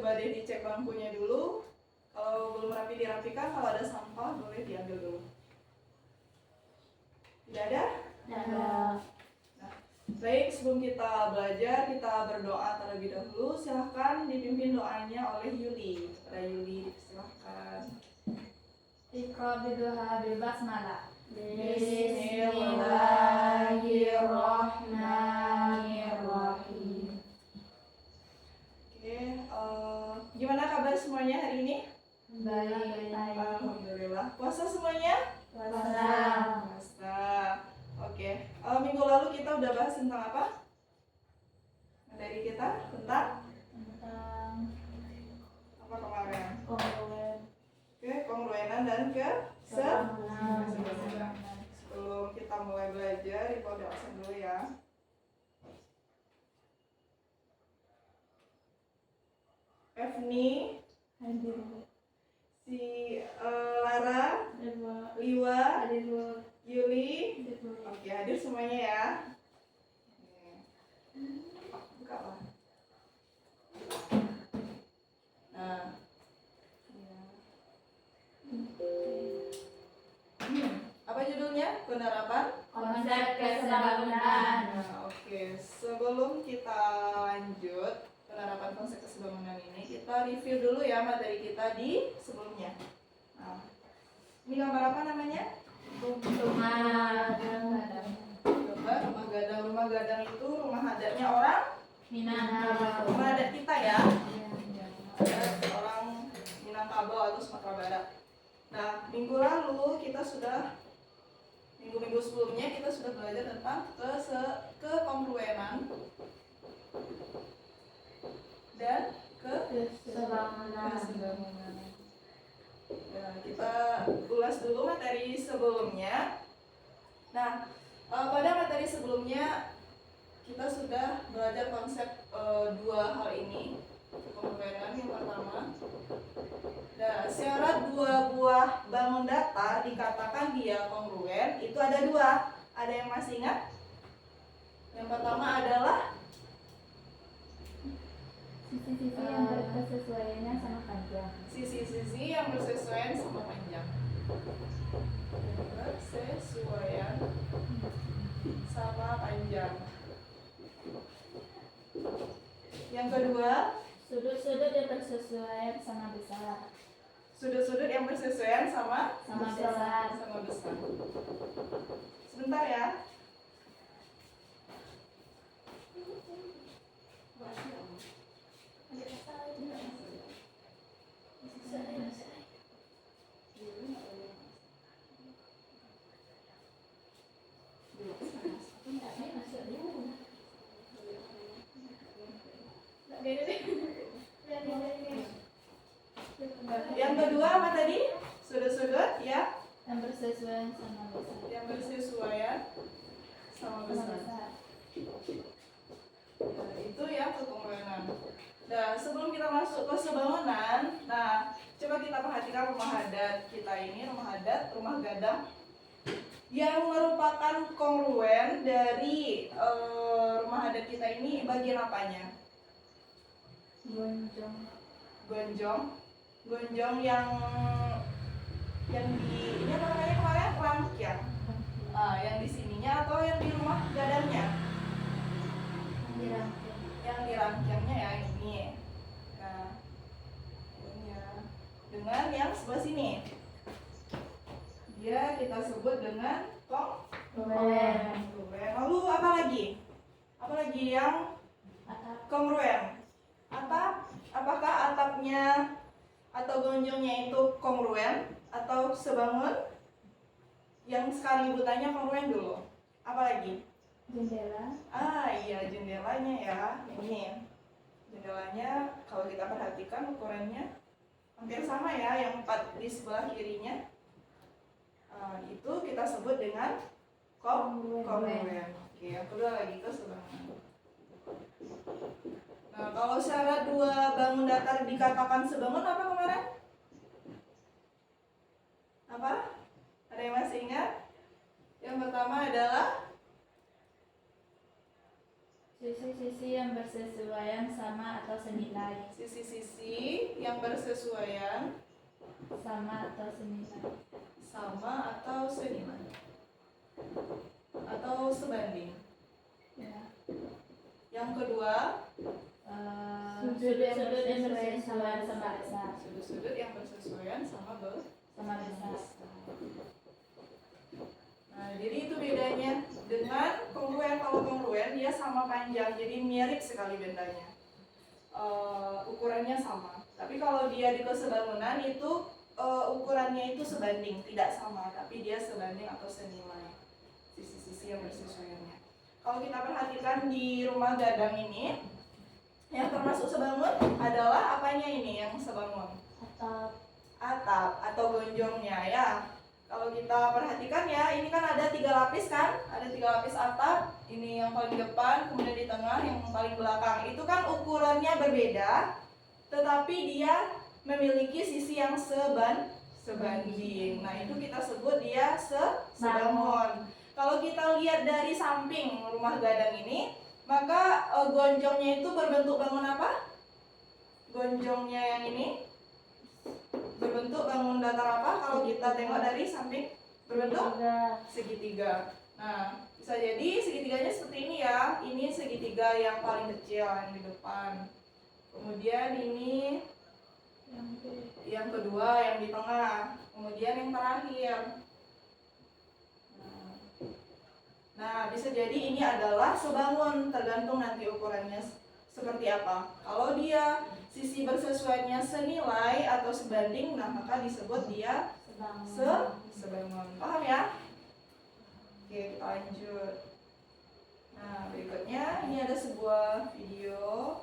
coba deh dicek bangkunya dulu. Kalau belum rapi dirapikan, kalau ada sampah boleh diambil dulu. Tidak ada? Tidak ada. Nah, baik, sebelum kita belajar, kita berdoa terlebih dahulu. Silahkan dipimpin doanya oleh Yuli. Kepada Yuli, silahkan. Iqra biduha bibasmalah. Bismillahirrahmanirrahim. Oke, gimana kabar semuanya hari ini? Baik. Alhamdulillah. Puasa semuanya? Puasa. Puasa. Oke. Minggu lalu kita udah bahas tentang apa? Materi kita tentang apa kemarin? Kongruen. Oke, kongruenan dan keseimbangan. Keseimbangan. Sebelum kita mulai belajar, Ibu udah absen dulu ya. Evni, Hadir. si Lara, Liwa, Yuli. Oke, hadir semuanya ya. Buka lah. Nah, apa judulnya? Penerapan. Konsep kesebangunan. Nah, oke. Sebelum kita lanjut penerapan konsep kesebangunan ini, kita review dulu ya materi kita di sebelumnya. Nah, ini gambar apa namanya? Rumah Gambar rumah gadang. Rumah gadang itu rumah adatnya orang Minangkabau. rumah adat kita ya. Adat orang Minangkabau atau Sumatera Barat. Nah, minggu lalu kita sudah minggu-minggu sebelumnya kita sudah belajar tentang kekongruenan dan kesebangunan. Nah, kita ulas dulu materi sebelumnya. Nah, pada materi sebelumnya kita sudah belajar konsep dua hal ini. Kongruenan yang pertama. Nah, syarat dua buah bangun datar dikatakan dia kongruen itu ada dua. Ada yang masih ingat? Yang pertama adalah Sisi-sisi yang berkesesuaiannya sama panjang. sisi-sisi yang bersesuaian sama panjang. Bersesuaian sama panjang. Yang kedua, Sudut-sudut yang bersesuaian sama besar. sudut-sudut yang bersesuaian sama Besar. sama besar. Sebentar ya. Yang kedua apa tadi? Sudut-sudut ya Yang bersesuaian sama besar. yang bersesuaian sama besar. Nah, itu ya kekongruenan. Nah, sebelum kita masuk ke sebangunan, nah coba kita perhatikan rumah adat kita ini, rumah adat, rumah gadang yang merupakan kongruen dari rumah adat kita ini bagian apanya? Gonjong. Gonjong yang di ini apa namanya kemarin rangkiang. Yang di sininya atau yang di rumah gadangnya? Dirangkai. Yang di rangkiangnya ya ini. Nah, ini ya. Dengan yang sebelah sini. Dia kita sebut dengan Kongruen. kongruen. Lalu apa lagi? Apa lagi yang Atap. kongruen? Atap, apakah atapnya atau gonjongnya itu kongruen atau sebangun? Yang sekarang ibu tanya kongruen dulu. Apa lagi? Jendela. Iya, jendelanya ya. Ini jendelanya kalau kita perhatikan ukurannya hampir sama ya, yang 4 di sebelah kirinya. Itu kita sebut dengan kongruen. Oke, yang kedua lagi kesebangunan. Nah, kalau syarat dua bangun datar dikatakan sebangun apa kemarin? Apa? Ada yang masih ingat? Yang pertama adalah Sisi-sisi yang bersesuaian sama atau senilai. Sisi-sisi yang bersesuaian Sama atau senilai. sama atau senilai atau sebanding. Ya. Yang kedua, Sudut yang bersesuaian sama besar. sudut-sudut yang bersesuaian sama Sama besar. Nah, jadi itu bedanya dengan kongruen. Kalau kongruen dia sama panjang, jadi mirip sekali bendanya. Ukurannya sama. Tapi kalau dia di kesebangunan itu ukurannya itu sebanding, tidak sama, tapi dia sebanding atau senilai. Sisi-sisi yang bersesuaiannya. Kalau kita perhatikan di rumah gadang ini, yang termasuk sebangun adalah apanya ini yang sebangun? Atap atau gonjongnya ya. Kalau kita perhatikan ya, ini kan ada 3 lapis kan? Ada 3 lapis atap. Ini yang paling depan, kemudian di tengah, yang paling belakang. Itu kan ukurannya berbeda, tetapi dia memiliki sisi yang sebanding. Nah, itu kita sebut dia sebangun. Kalau kita lihat dari samping rumah gadang ini, maka gonjongnya itu berbentuk bangun apa? Gonjongnya yang ini berbentuk bangun datar apa? Kalau kita tengok dari samping berbentuk segitiga. Nah, bisa jadi segitiganya seperti ini ya. Ini segitiga yang paling kecil yang di depan. Kemudian ini yang kedua yang di tengah. Kemudian yang terakhir. Nah, bisa jadi ini adalah sebangun, tergantung nanti ukurannya seperti apa. Kalau dia sisi bersesuaiannya senilai atau sebanding, nah maka disebut dia sebangun. Paham ya? Oke, kita lanjut. Nah, berikutnya ini ada sebuah video.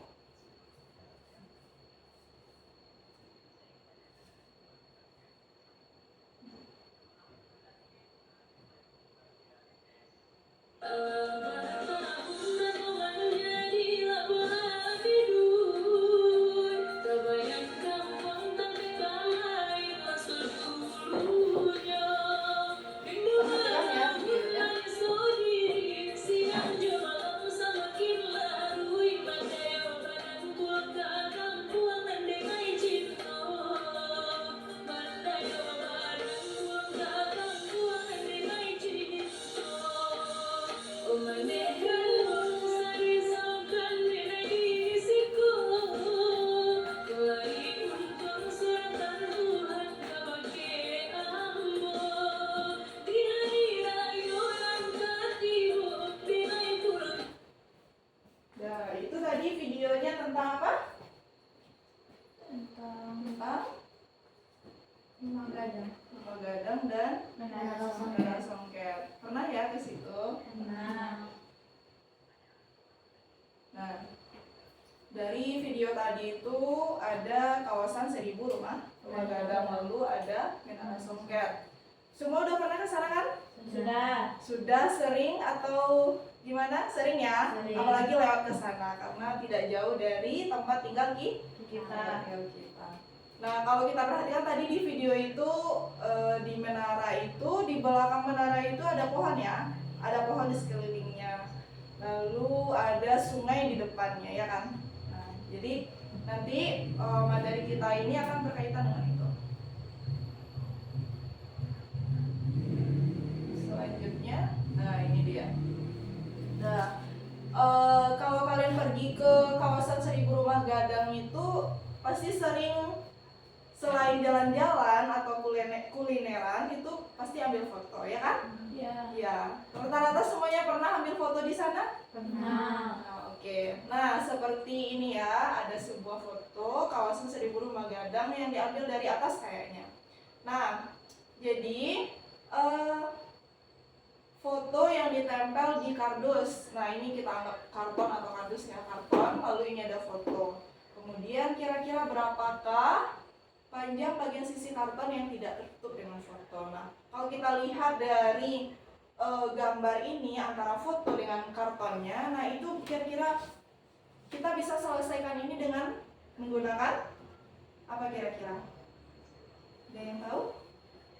Nah, itu tadi videonya tentang apa? Tentang Rumah gadang. rumah gadang dan menara songket. Pernah ya ke situ? Nah, Nah, dari video tadi itu ada kawasan 1000 rumah gadang, lalu ada menara songket. Semua udah pernah ke sana kan? sudah. Sudah sering atau gimana? Sering ya? Sering. Apalagi lewat ke sana karena tidak jauh dari tempat tinggal Kita. Nah, kalau kita perhatikan tadi di video itu di menara itu, di belakang menara itu ada pohon ya. Ada pohon di sekelilingnya. Lalu ada sungai di depannya ya kan. Nah, jadi nanti materi kita ini akan berkaitan dengan itu. Selanjutnya, nah ini dia. Nah, kalau kalian pergi ke kawasan 1000 rumah gadang itu pasti sering, selain jalan-jalan atau kulineran itu pasti ambil foto ya kan? Ya. Ya, rata-rata semuanya pernah ambil foto di sana? Pernah. Nah, oke. Nah, seperti ini ya, ada sebuah foto kawasan 1000 rumah gadang yang diambil dari atas kayaknya. Nah, jadi foto yang ditempel di kardus. Nah, ini kita anggap karton atau kardus ya, karton. Lalu ini ada foto. Kemudian kira-kira berapakah panjang bagian sisi karton yang tidak tertutup dengan foto? Nah, kalau kita lihat dari gambar ini antara foto dengan kartonnya, nah itu kira-kira kita bisa selesaikan ini dengan menggunakan apa kira-kira? Ada yang tahu?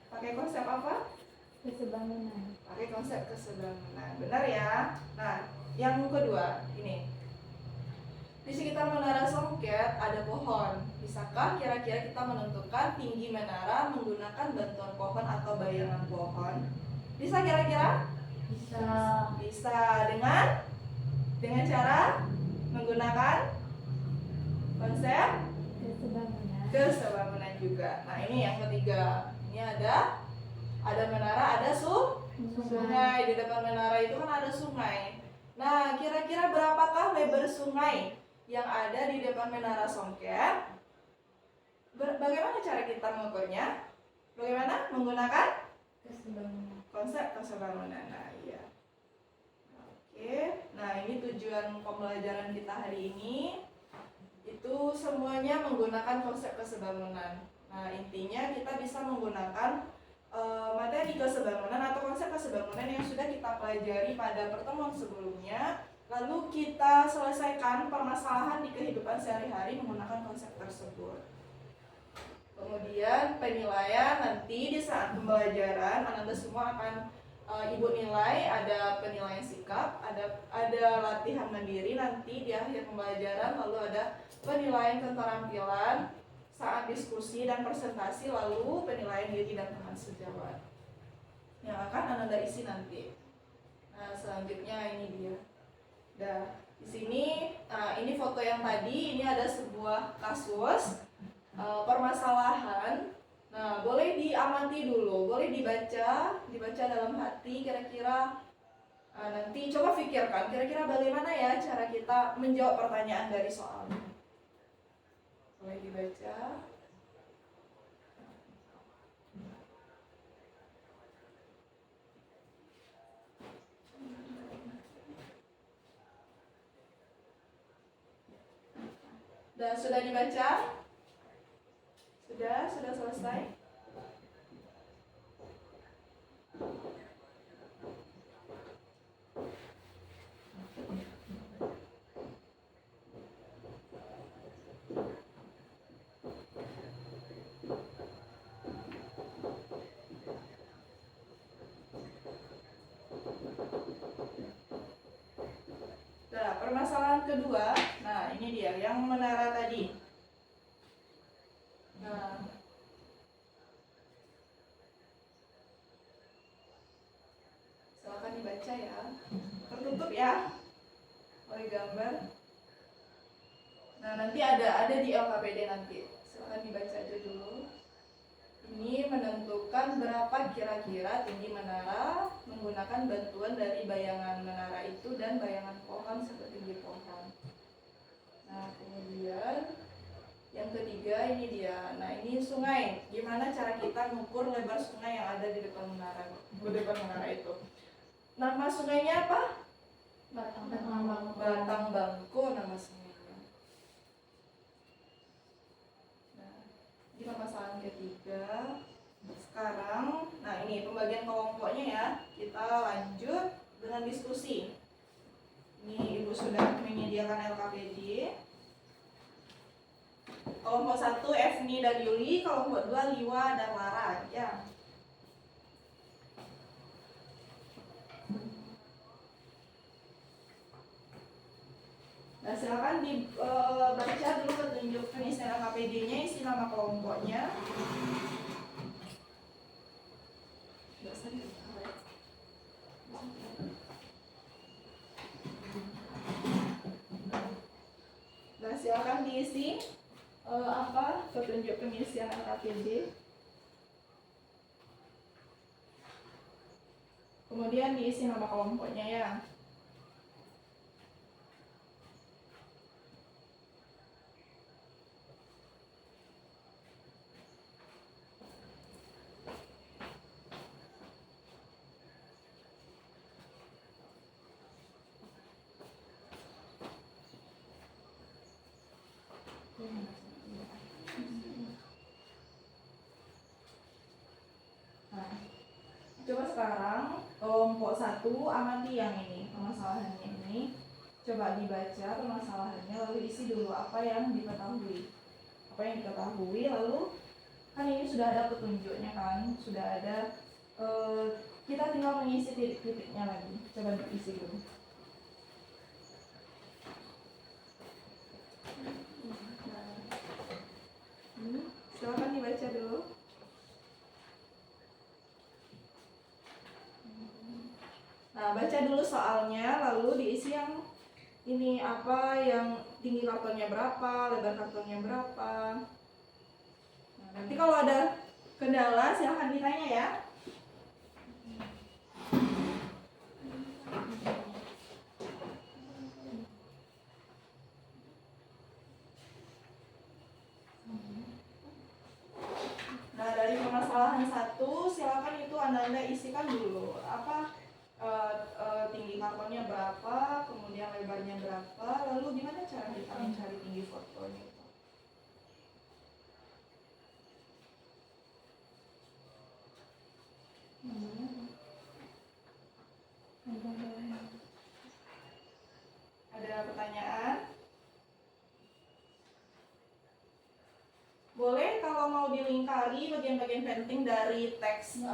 Pakai konsep apa? Kesebangunan. Pakai konsep kesebangunan. Benar ya? Nah, yang kedua ini. di sekitar menara songket ada pohon. Bisakah kira-kira kita menentukan tinggi menara menggunakan bantuan pohon atau bayangan pohon? Bisa kira-kira? Bisa. Bisa dengan cara menggunakan konsep kesebangunan juga. Nah, ini yang ketiga. Ini ada menara, ada sungai. Di depan menara itu kan ada sungai. Nah, kira-kira berapakah lebar sungai yang ada di depan menara songket? Bagaimana cara kita mengukurnya? Bagaimana? Menggunakan konsep kesebangunan. Nah, iya. Oke. Nah, ini tujuan pembelajaran kita hari ini. Itu semuanya menggunakan konsep kesebangunan. Nah, intinya kita bisa menggunakan materi kesebangunan atau konsep kesebangunan yang sudah kita pelajari pada pertemuan sebelumnya, lalu kita selesaikan permasalahan di kehidupan sehari-hari menggunakan konsep tersebut. Kemudian penilaian nanti di saat pembelajaran Anda semua akan Ibu nilai, ada penilaian sikap, ada latihan mandiri nanti di akhir pembelajaran, lalu ada penilaian keterampilan saat diskusi dan presentasi, lalu penilaian diri dan teman sejawat yang akan Anda isi nanti. Nah, selanjutnya ini dia. Nah, di sini ini foto yang tadi, ini ada sebuah kasus permasalahan. Nah, boleh diamati dulu, boleh dibaca dalam hati kira-kira nanti coba pikirkan kira-kira bagaimana ya cara kita menjawab pertanyaan dari soal ini. Boleh dibaca. Dan sudah dibaca? Sudah selesai? Nah, permasalahan kedua, nah ini dia yang menara tadi. Nah, silakan dibaca ya. Tertutup ya oleh gambar. Nah, nanti ada di LKPD nanti. Silakan dibaca aja dulu. Ini menentukan berapa kira-kira tinggi menara menggunakan bantuan dari bayangan menara itu dan bayangan pohon setinggi pohon. Nah, kemudian yang ketiga ini dia. Nah, ini sungai. Gimana cara kita mengukur lebar sungai yang ada di depan menara itu? Nama sungainya apa? Batang Bangko nama sungainya. Nah, ini permasalahan ketiga. Sekarang, nah ini pembagian kelompoknya ya. Kita lanjut dengan diskusi. Ini Ibu sudah menyediakan LKPD. Kelompok 1 Efni dan Yuli, kelompok 2 Liwa dan Lara ya. Nah, silakan dibaca dulu petunjuk pengisian LKPD-nya, isi nama kelompoknya. Nah, silakan diisi petunjuk pengisian LKPD. Kemudian diisi nama kelompoknya ya. Nah, coba sekarang kelompok 1 amati yang ini, permasalahannya ini. Coba dibaca permasalahannya, lalu isi dulu apa yang diketahui. Lalu kan ini sudah ada petunjuknya kan, sudah ada. Kita tinggal mengisi titik-titiknya lagi. Coba diisi dulu. baca dulu soalnya, lalu diisi yang ini apa, yang tinggi kartonnya berapa, lebar kartonnya berapa. Nah, nanti kalau ada kendala silahkan ditanya ya. Nah, dari permasalahan 1 silakan itu anda isikan dulu apa, tinggi kartonnya berapa, kemudian lebarnya berapa, lalu gimana cara kita mencari tinggi fotonya itu. Ada pertanyaan? Boleh kalau mau dilingkari bagian-bagian penting dari teks,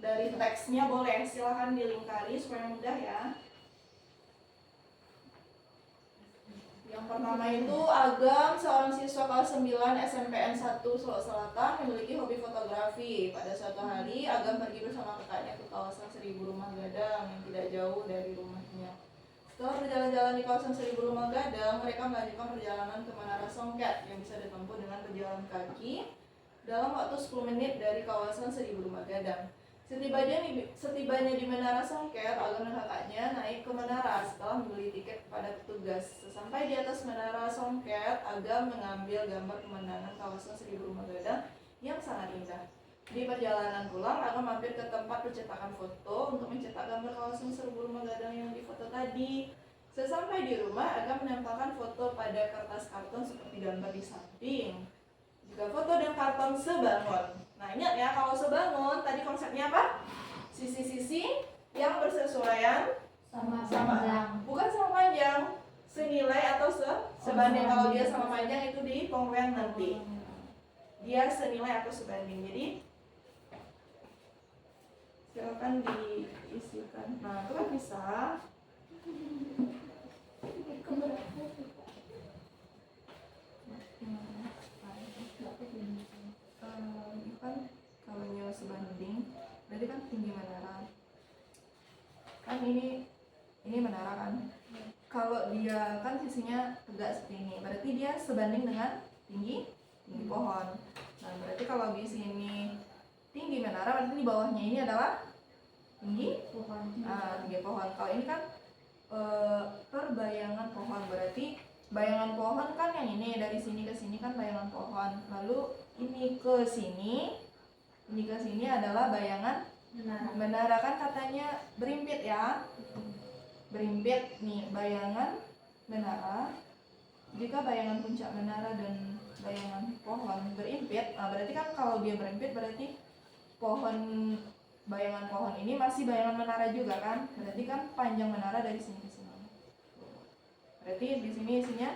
dari teksnya boleh, silahkan dilingkari supaya mudah ya. Yang pertama itu Agam, seorang siswa kelas 9 SMPN 1 Sulawesi Selatan, memiliki hobi fotografi. Pada suatu hari Agam pergi bersama kakaknya ke kawasan 1000 Rumah Gadang yang tidak jauh dari rumahnya. Setelah berjalan-jalan di kawasan 1000 Rumah Gadang, mereka melanjutkan perjalanan ke Menara Songket yang bisa ditempuh dengan berjalan kaki dalam waktu 10 menit dari kawasan 1000 Rumah Gadang. Setibanya di Menara Songket, Agam dan kakaknya naik ke menara setelah membeli tiket kepada petugas. Sesampai di atas Menara Songket, Agam mengambil gambar pemandangan kawasan 1000 Rumah Gadang yang sangat indah. Di perjalanan pulang, Agam mampir ke tempat pencetakan foto untuk mencetak gambar kawasan 1000 Rumah Gadang yang difoto tadi. Sesampai di rumah, Agam menempelkan foto pada kertas karton seperti gambar di samping. Jika foto dan karton sebangun. Nah, ingat ya, kalau sebangun tadi konsepnya apa? Sisi-sisi yang bersesuaian Sama sama, bukan sama panjang, senilai atau sebanding. Kalau dia sama panjang itu di pengurangan nanti. Dia senilai atau sebanding. Jadi silakan diisikan. Nah, itu kan bisa. Kan kalau nyawa sebanding, berarti kan tinggi menara. Kan ini menara kan. Kalau dia kan sisinya tegak seperti ini, berarti dia sebanding dengan tinggi pohon. Nah, berarti kalau di sini tinggi menara, berarti di bawahnya ini adalah tinggi pohon. Tinggi pohon. Kalau ini kan perbayangan pohon, berarti bayangan pohon kan yang ini, dari sini ke sini kan bayangan pohon. Lalu ini ke sini adalah bayangan menara. Kan katanya berimpit ya. Berimpit nih, bayangan menara. Jika bayangan puncak menara dan bayangan pohon berimpit, berarti kan kalau dia berimpit berarti bayangan pohon ini masih bayangan menara juga kan? Berarti kan panjang menara dari sini ke sini. Berarti di sini isinya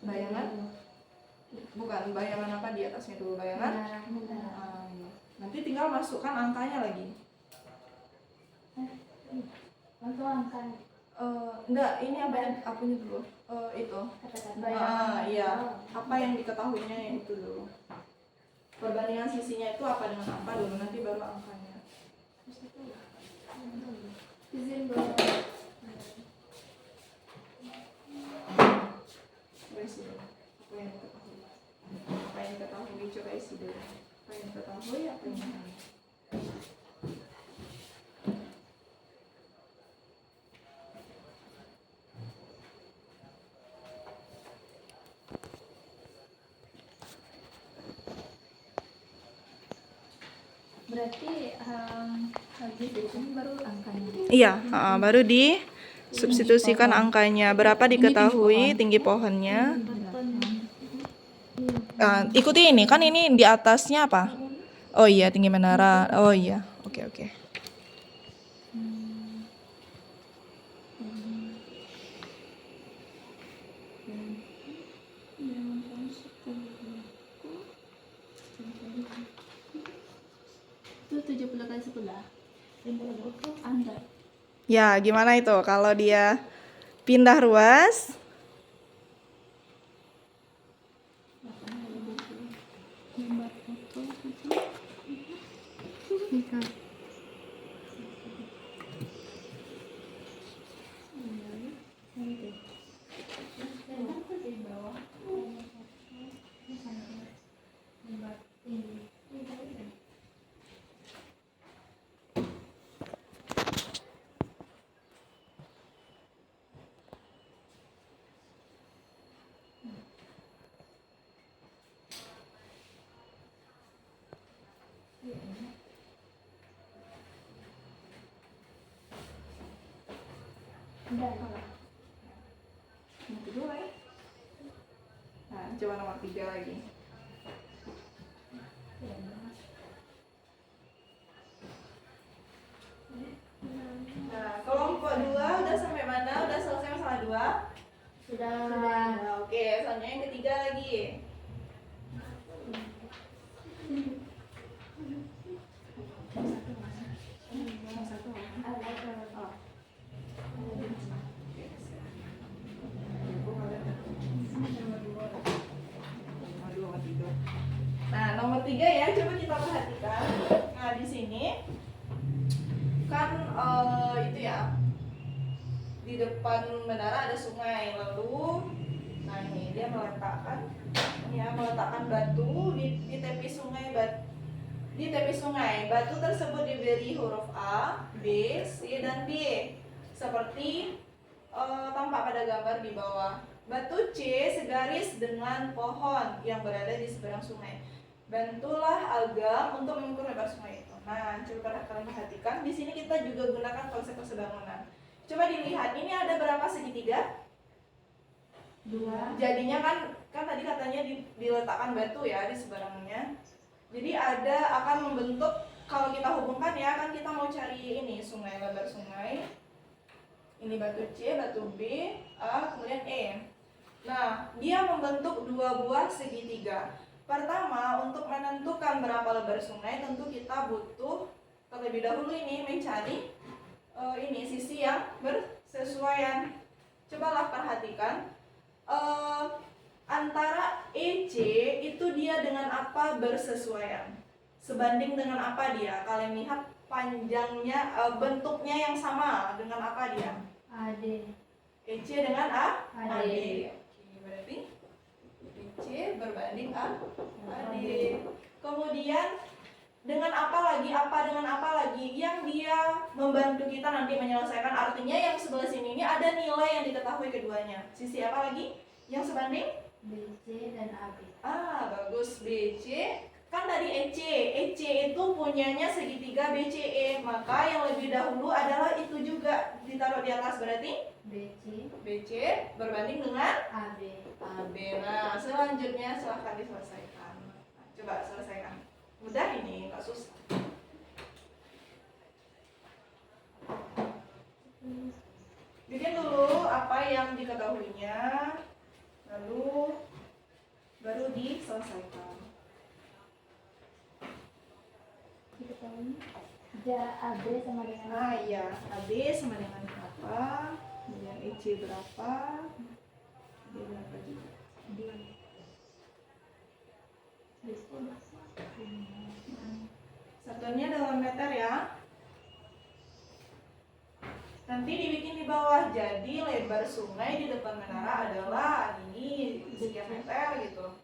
bayangan, bukan bayangan apa di atasnya dulu, bayangan. Nanti tinggal masukkan angkanya lagi. Untuk angka. Enggak, ini apanya dulu? Itu. Iya. Apa yang diketahuinya yang itu dulu. Perbandingan sisinya itu apa dengan apa dulu, nanti baru angkanya. Izin boleh. Isi dulu. Apa yang diketahui? Apa yang diketahui coba isi dulu. Apa yang diketahui, apa yang diketahui. Berarti habis itu baru angkanya. Iya, baru disubstitusikan angkanya. Berapa diketahui tinggi pohonnya. Ikuti ini, kan ini di atasnya apa? Oh iya, tinggi menara. Oh iya, oke. Itu 70 kali 10. Anda. Ya, gimana itu kalau dia pindah ruas? Sudah. Yang kedua ya. Nah, coba nomor 3 lagi. Nah, kelompok 2 udah sampai mana? Udah selesai masalah 2? Sudah. Nah, oke, selanjutnya yang ketiga lagi. Nah, nomor 3 ya, coba kita perhatikan. Nah, di sini kan itu ya, di depan menara ada sungai, lalu nah ini dia meletakkan batu di tepi sungai, batu tersebut diberi huruf A, B, C, dan D seperti tampak pada gambar di bawah. Batu C segaris dengan pohon yang berada di seberang sungai. Bantulah Agam untuk mengukur lebar sungai itu. Nah, coba kalian perhatikan. Di sini kita juga gunakan konsep persebangunan. Coba dilihat, ini ada berapa segitiga? 2. Jadinya kan tadi katanya diletakkan batu ya di seberangnya. Jadi akan membentuk, kalau kita hubungkan ya, kan kita mau cari ini sungai, lebar sungai. Ini batu C, batu B, A, kemudian E. Nah, dia membentuk 2 buah segitiga. Pertama, untuk menentukan berapa lebar sungai, tentu kita butuh terlebih dahulu ini mencari ini sisi yang bersesuaian. Cobalah perhatikan antara EC itu dia dengan apa bersesuaian, sebanding dengan apa dia. Kalian lihat panjangnya, bentuknya yang sama dengan apa dia? AD. EC dengan AD. Oke, berarti EC berbanding AD. Kemudian dengan apa lagi yang dia membantu kita nanti menyelesaikan. Artinya yang sebelah sini ini ada nilai yang diketahui keduanya. Sisi apa lagi yang sebanding? BC dan AB. Bagus, BC. Kan tadi EC itu punyanya segitiga BCE, maka yang lebih dahulu adalah itu juga ditaruh di atas, berarti BC berbanding dengan AB. Nah, selanjutnya silahkan diselesaikan. Nah, coba selesaikan. Mudah ini, nggak susah. Bikin dulu apa yang diketahuinya, lalu baru diselesaikan. AB sama dengan Iya, AB sama dengan berapa, kemudian EC berapa, D berapa juga. Satuannya dalam meter ya. Nanti dibikin di bawah, jadi lebar sungai di depan menara adalah ini sekian meter gitu.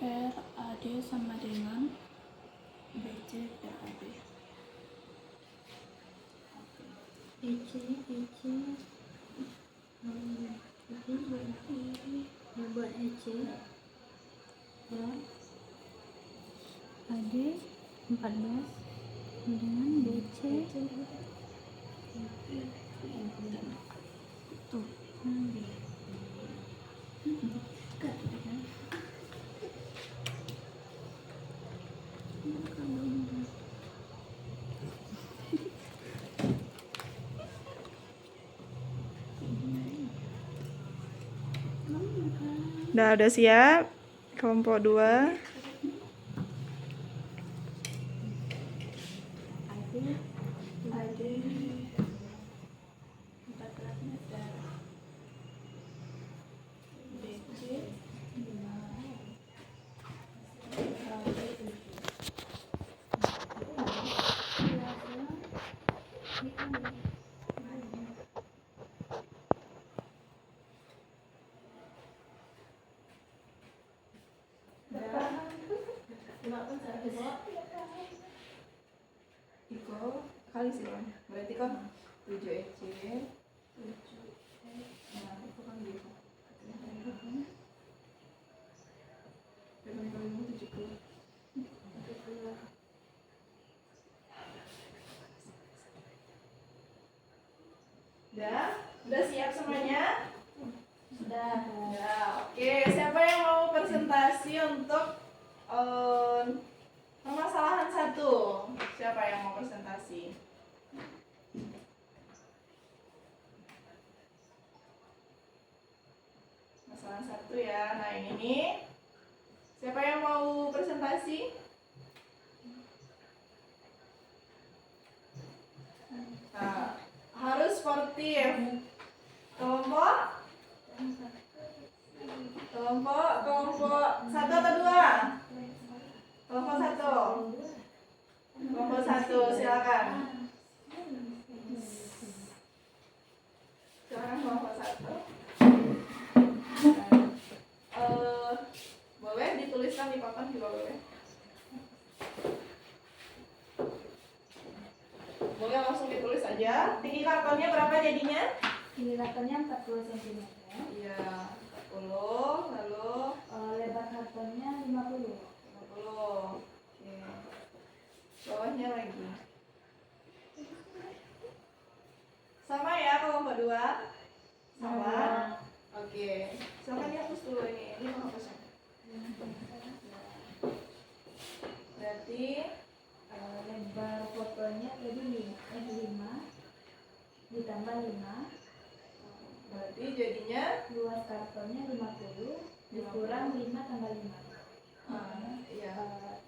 RAD sama dengan BC per AB. EC buat EC ya AD 14 dengan BC Tuh. Udah siap kelompok 2. AD 14 meter. BC Iko kali sih Bang. Berarti kan 7 EC. Nah, itu kan gitu. Kali 70. Udah siap semuanya? Sudah. Ya, oke. Siapa yang mau presentasi untuk permasalahan 1? Siapa yang mau presentasi? Masalah 1 ya. Nah, ini nih. Siapa yang mau presentasi? Nah, harus sportif. Kelompok 1 atau 2? Kelompok 1. Kelompok 1, silakan. Silakan kelompok 1. Boleh dituliskan di papan juga boleh. Boleh langsung ditulis aja. Tinggi kartonnya berapa jadinya? Tinggi kartonnya 40 cm. Iya, 40. Lalu Lebar kartonnya 50. 50. Oke. Bawahnya lagi. Sama ya kelompok 2? Sama. Oke. Silakan dihapus dulu ini. Ini menghapusnya. Berarti Lebar fotonya jadi 5 ditambah 5. berarti jadinya Luas kartonnya 50 dikurang 5 tambah 5. iya.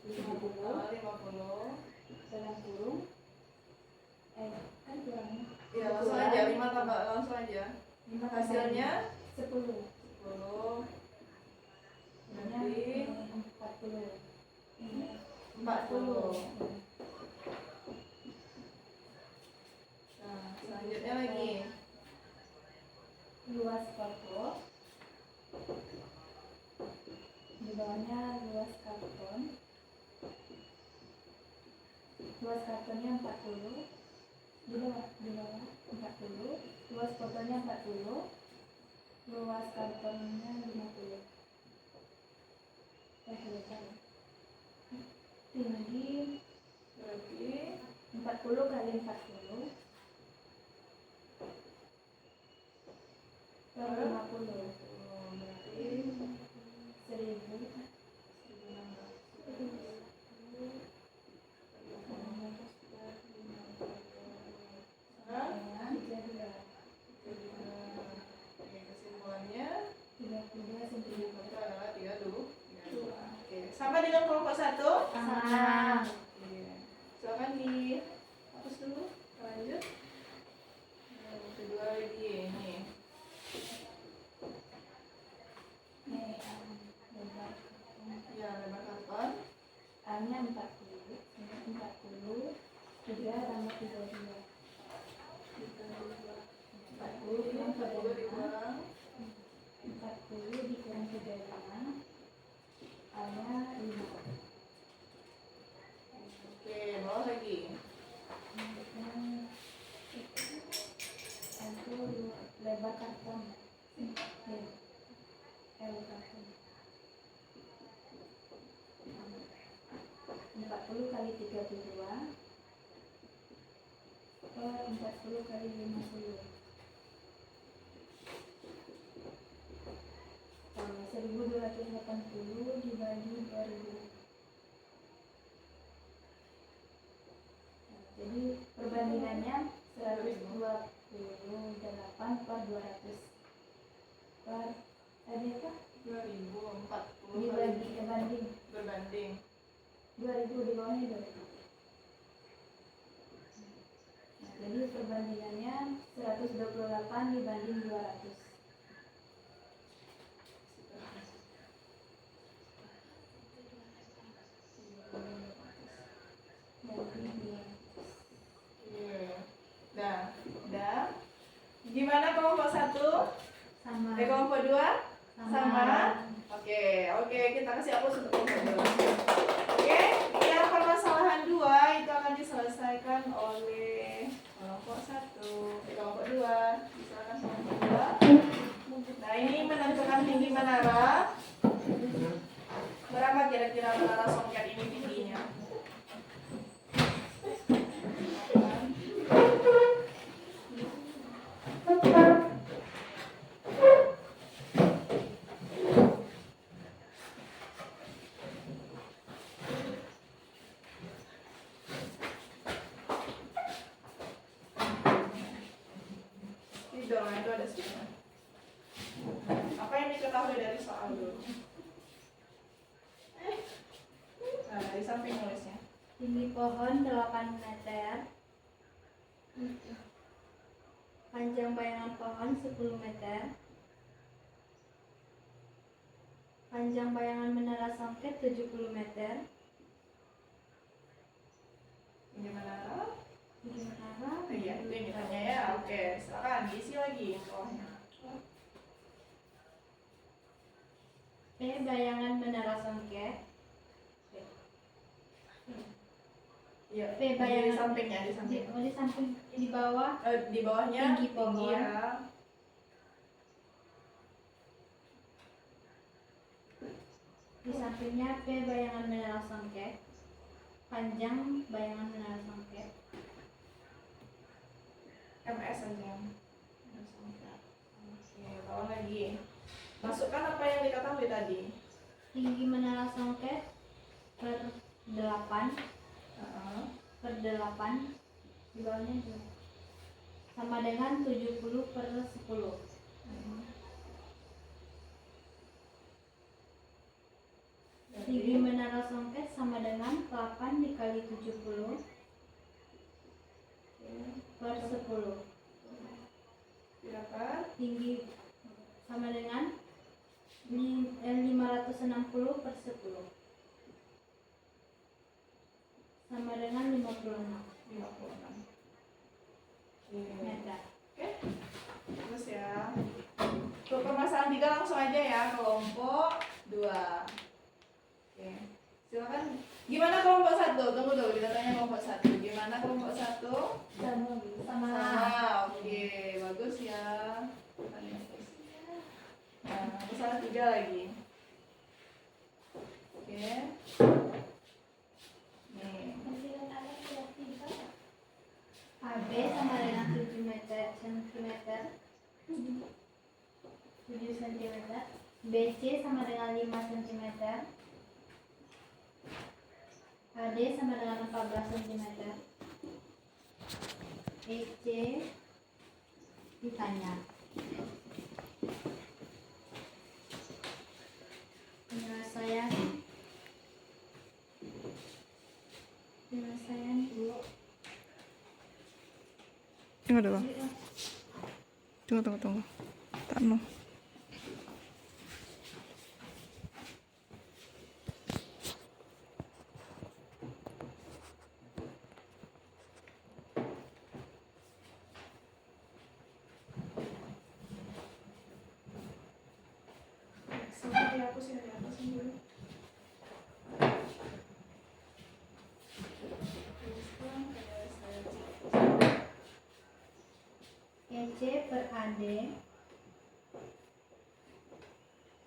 50 50. dalam kurung kan kurangnya Iya, langsung aja 5 tambah langsung aja. 5 Hasilnya 10. 10. Berarti Berarti 40. 40. Nah, selanjutnya lagi. Luas foto di bawahnya luas kartonnya 40 di bawah 40, luas fotonya 40, luas kartonnya 50. Tinggi Berarti 40 kali 40 per 50. berarti 1000. Hah? Jadi Oke, kesimpulannya 32 cm. itu adalah 32. Oke, sama dengan kelompok 1. Sama. Oke. Silakan dihapus dulu. Lanjut. Yang kedua lagi ini. Lebar Ya, lebar karton. A-nya 40, 40, 3 tambah 32. 40 kurang 40 35, dikurang 40 dikurang 35, A-nya 5. Oke, bawah lagi. Itu lebar karton. L karton. 40 kali 32 per 40 kali 50. 1280 dibagi 2000. Jadi perbandingannya 128 per 200 per tadi apa? 2040 Dibagi banding berbanding 2000 di bawahnya 2000. Jadi perbandingannya 128 dibanding 200. Dah. Gimana kelompok 1? Sama. Kelompok 2? Sama? Oke, kita kasih hapus untuk kelompok dulu. Oke, yang permasalahan 2 itu akan diselesaikan oleh kelompok 1. Kelompok 2, silakan kelompok 2. Nah, ini menentukan tinggi menara. Berapa kira-kira menara songket ini tingginya? Tidak, itu ada semua. Apa yang diketahui dari soal dulu? Nah, dari samping nulisnya. Tinggi pohon 8 meter. Panjang bayangan pohon 10 meter. Panjang bayangan menara songket 70 meter. Tinggi menara? Tinggi menara. Iya, itu yang ditanya ya. Oke, silakan diisi lagi bawahnya. P bayangan menara songket. Iya. P bayangan Di sampingnya, di samping. di samping di bawah. Di bawahnya Tinggi pohon. ya. Di sampingnya P bayangan menara songket. Panjang bayangan menara songket. MS aja. Oke, bawah lagi. Masukkan apa yang diketahui tadi. Tinggi menara songket per 8 per 8 di bawahnya itu sama dengan 70 per 10. Tinggi menara songket sama dengan 8 dikali 70 per 10. Berapa? Tinggi sama dengan 560 per 10 sama dengan 56 56. meter. Oke. Terus ya. Untuk permasalahan 3 langsung aja ya, kelompok 2. Oke. Silakan. Gimana kelompok 1? Tunggu dulu, kita tanya kelompok 1. Gimana kelompok 1? Sama. Oke, bagus ya. Nah, masalah 3 lagi. Oke. Nih. AB sama dengan 7 cm. 7 cm. BC sama dengan 5 cm. AD sama dengan 14 cm. EC ditanya. Penyelesaian dulu. Tunggu dulu. Tunggu. Tak mau. Dihapusin dulu. EC per AD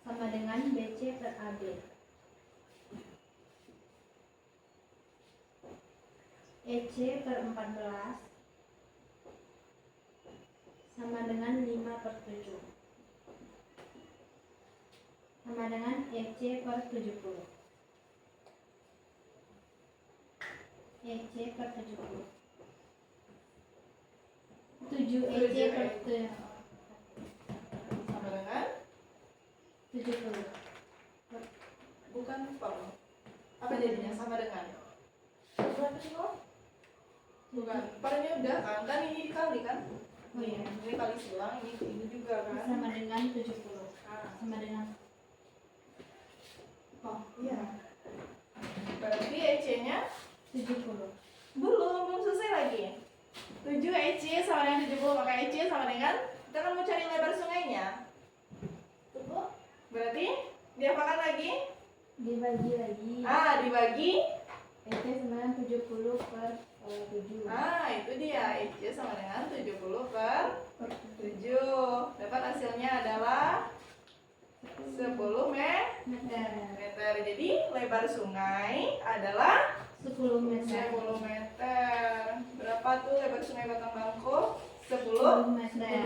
sama dengan BC per AB. EC per 14 sama dengan 5 per 7 sama dengan EC per 70. EC per 70. 7 EC per 7 Sama dengan 70. bukan per. Apa jadinya sama dengan? Berapa sih kok? Bukan. Pernya udah kan ini dikali kan? Oh iya. Ini kali silang, ini juga kan? Sama dengan 70. Ah. Sama dengan Oh iya. Berarti EC-nya 70. belum selesai lagi. 7 EC sama dengan 70, maka EC sama dengan kita kan mau cari lebar sungainya. Tunggu. lagi? Dibagi lagi. Dibagi. EC sama dengan 70 per 7. Itu dia. EC sama dengan 70 per 7. Dapat hasilnya adalah 10 meter. Jadi lebar sungai adalah 10 meter. 10 meter. Berapa tuh lebar sungai Batang Bangko? 10 10 meter.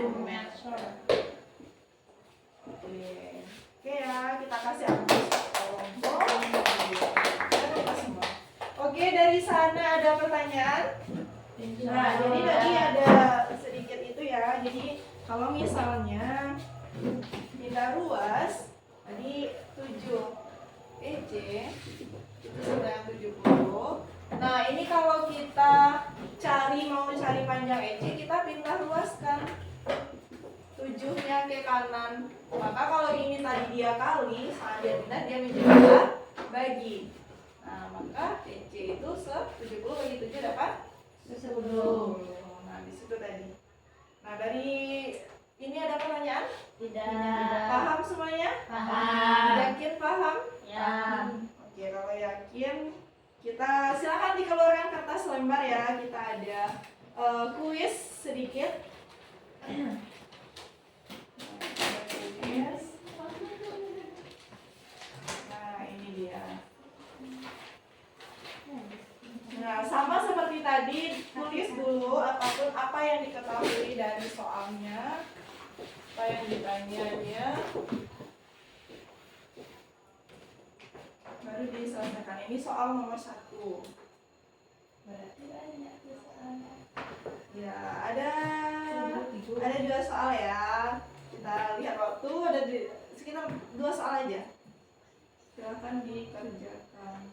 Oke ya, kita kasih hapus kelompok. Dan lupa semua. Oke, dari sana ada pertanyaan? Nah, jadi tadi ada sedikit itu ya. Jadi kalau misalnya kita ruas tadi 7 EC itu sedang 70. Nah, ini kalau kita mau cari panjang EC, kita pindah ruaskan 7-nya ke kanan. Maka kalau ini tadi dia kali, saat dia pindah dia menjadi bagi. Nah, maka EC itu 70 bagi 7 dapat 10. Nah, di situ tadi. Nah, dari ini ada pertanyaan? Tidak. Paham semuanya? Paham. Yakin paham? Ya. Oke, kalau yakin kita silakan dikeluarkan kertas lembar ya. Kita ada kuis sedikit. Kuis. Nah, ini dia. Nah, sama seperti tadi, tulis dulu apapun apa yang diketahui dari soalnya, apa yang ditanyanya, baru diselesaikan. Ini soal nomor 1. Berarti banyak soalnya. Ya, ada 2 soal ya. Kita lihat waktu, ada sekitar 2 soal aja. Silahkan dikerjakan.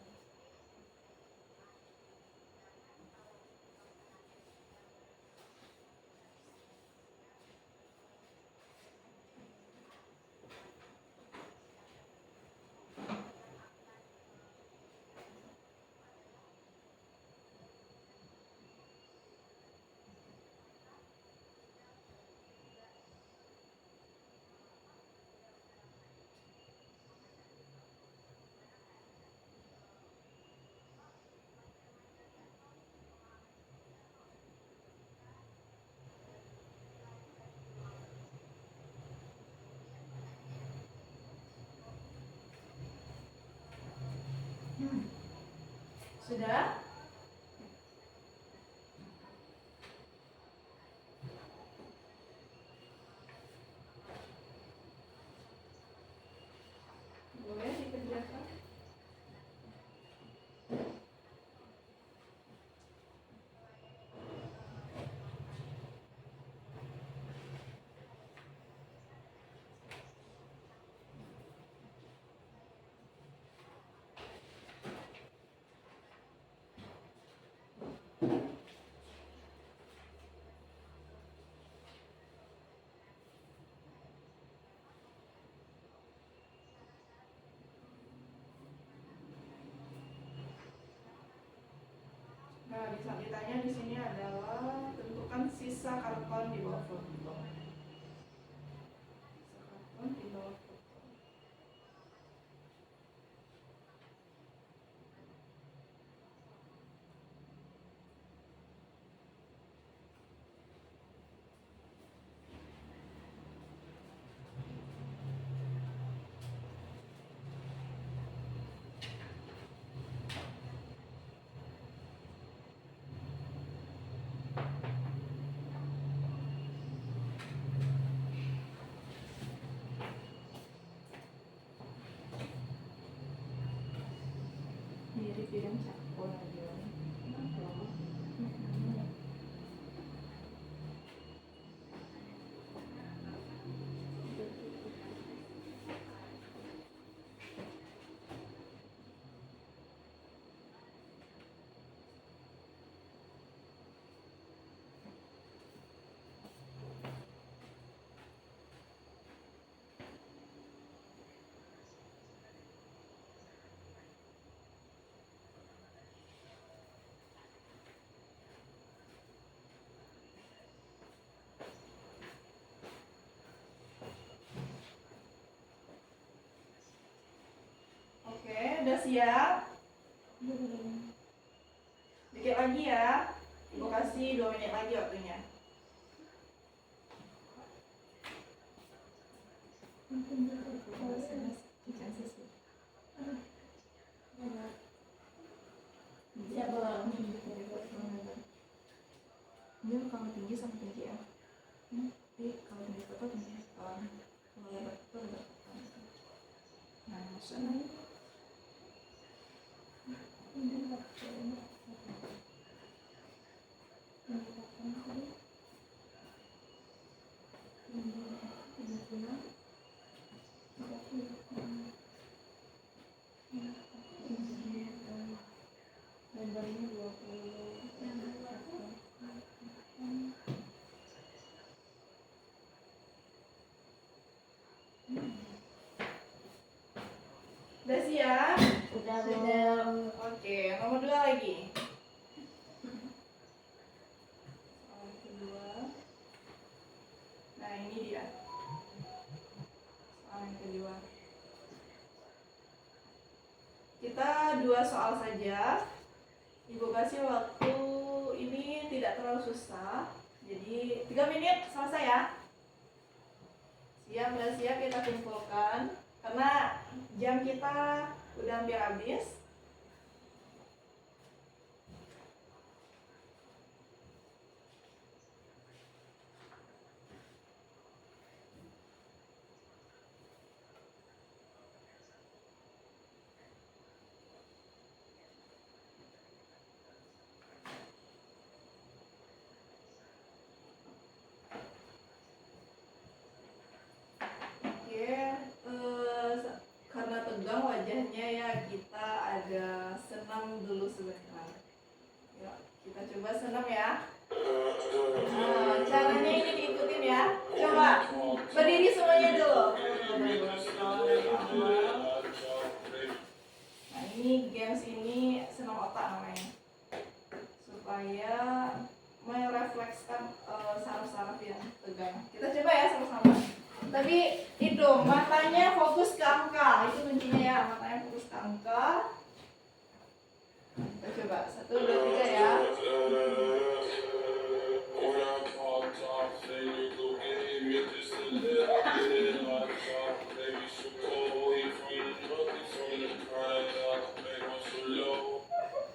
Sudah? Boleh dikerjakan? Nah, ditanya di sini adalah tentukan sisa karton di bawah foto. Sisa karton di bawah foto. siap? Dikit lagi ya. Ibu kasih 2 menit lagi waktunya. Siap belum? Ini kalau tinggi sama tinggi ya. Jadi kalau tinggi foto tinggi kalau lebar foto lebar foto. Nah, maksudnya Lebarnya 20. udah siap? Sudah. Oke, nomor 2 lagi. Soal kedua. Nah, ini dia. Soal yang kedua. Kita 2 soal saja. Ibu kasih waktu ini tidak terlalu susah. Jadi 3 menit selesai ya. Siap, nggak siap kita kumpulkan. Karena jam kita udah hampir habis. Oke, karena tegang wajahnya ya, kita ada senam dulu sebentar. Yuk, kita coba senam ya. Nah, caranya ini diikutin ya. Coba berdiri semuanya dulu. Nah, ini games ini senam otak namanya. Supaya mereflekskan saraf-saraf yang tegang. Kita coba ya sama-sama. Tapi itu matanya fokus ke angka, itu kuncinya ya, matanya fokus ke angka. Kita coba 1, 2, 3 ya.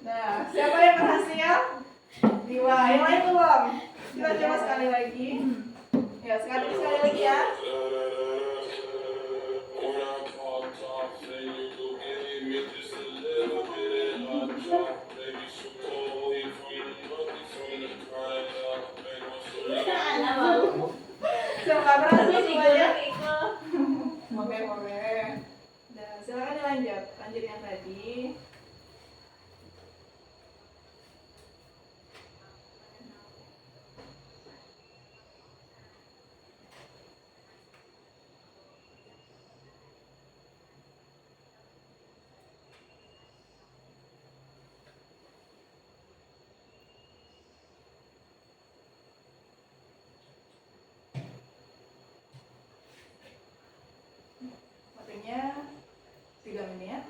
Nah, siapa yang berhasil? 2, yang lain belum. Kita coba sekali lagi. Ya, sekali lagi ya. Siapa berhasil semuanya? Oke. Nah, silakan dilanjut. Lanjut yang tadi. Waktunya 3 menit.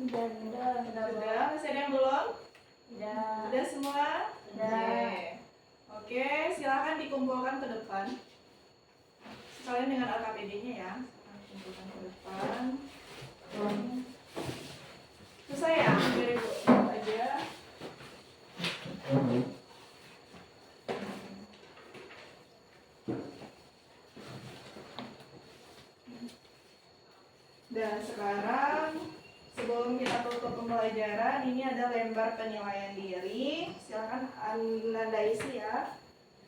Sudah, masih ada yang belum? Sudah semua? Oke. Oke, silakan dikumpulkan ke depan. Sekalian dengan LKPD-nya ya. Kumpulkan ke depan. Selesai ya? Biar Ibu aja. Dan sekarang sebelum kita tutup pembelajaran, ini ada lembar penilaian diri. Silakan Anda isi ya.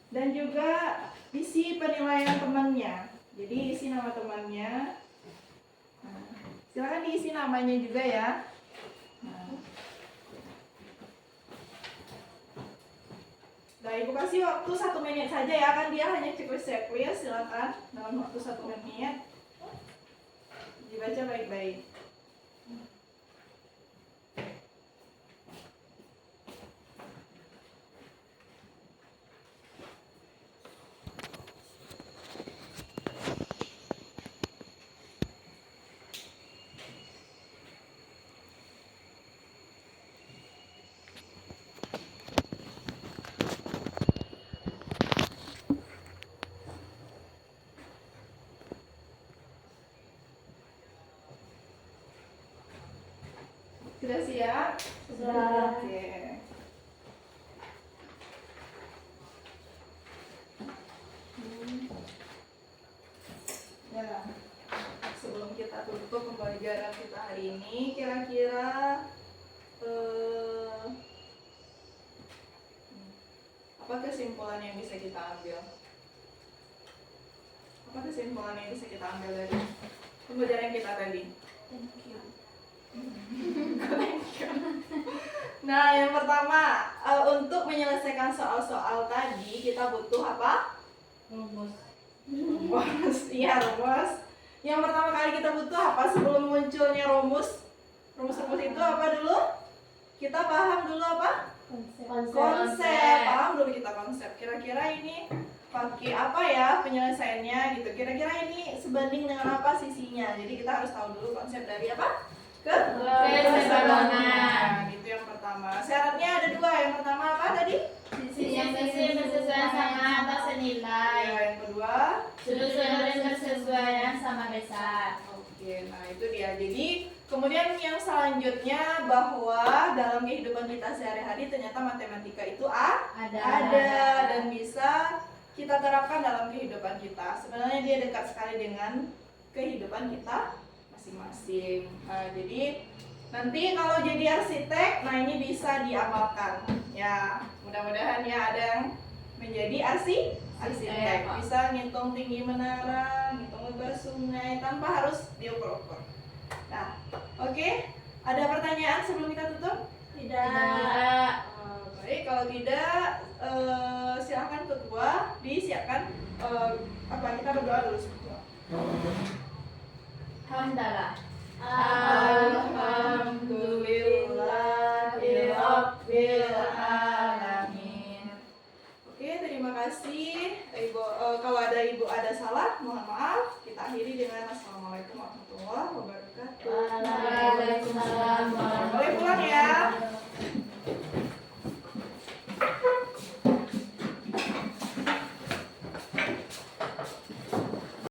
Dan juga isi penilaian temannya. Jadi isi nama temannya. Nah, silakan diisi namanya juga ya. Nah, Ibu kasih waktu 1 menit saja ya, kan dia hanya checklist. Silakan dalam waktu 1 menit dibaca baik-baik. Sudah siap? Sudah. Oke. Ya, sebelum kita tutup pembelajaran kita hari ini, kira-kira apa kesimpulan yang bisa kita ambil? Apa kesimpulan yang bisa kita ambil dari pembelajaran kita tadi? Thank you. Nah, yang pertama, untuk menyelesaikan soal-soal tadi kita butuh apa? Rumus. Rumus. Iya, rumus. Yang pertama kali kita butuh apa sebelum munculnya rumus? Rumus-rumus itu apa dulu? Kita paham dulu apa? Konsep. Paham dulu kita konsep. Kira-kira ini pakai apa ya penyelesaiannya gitu. Kira-kira ini sebanding dengan apa sisinya. Jadi kita harus tahu dulu konsep dari apa? Keseimbangan. Nah, gitu yang pertama. Syaratnya ada 2. Yang pertama apa tadi? Yang sisi bersesuaian sama atas senilai. Ya, yang kedua. Sudut dan bersesuaian sama besar. Oke, nah itu dia. Jadi kemudian yang selanjutnya bahwa dalam kehidupan kita sehari-hari ternyata matematika itu ada dan bisa kita terapkan dalam kehidupan kita. Sebenarnya dia dekat sekali dengan kehidupan kita masing-masing. Nah, jadi nanti kalau jadi arsitek, nah ini bisa diamalkan. Ya, mudah-mudahan ya ada yang menjadi arsitek. Bisa ngitung tinggi menara, ngitung lebar sungai tanpa harus diukur-ukur. Nah, oke. Ada pertanyaan sebelum kita tutup? Tidak. Baik, kalau tidak silakan ketua disiapkan kita berdoa dulu semua. Hamdalah. Alhamdulillahirabbil alamin. Oke, terima kasih Ibu. Kalau ada Ibu ada salah, mohon maaf. Kita akhiri dengan assalamualaikum warahmatullahi wabarakatuh. Waalaikumsalam. Boleh pulang ya.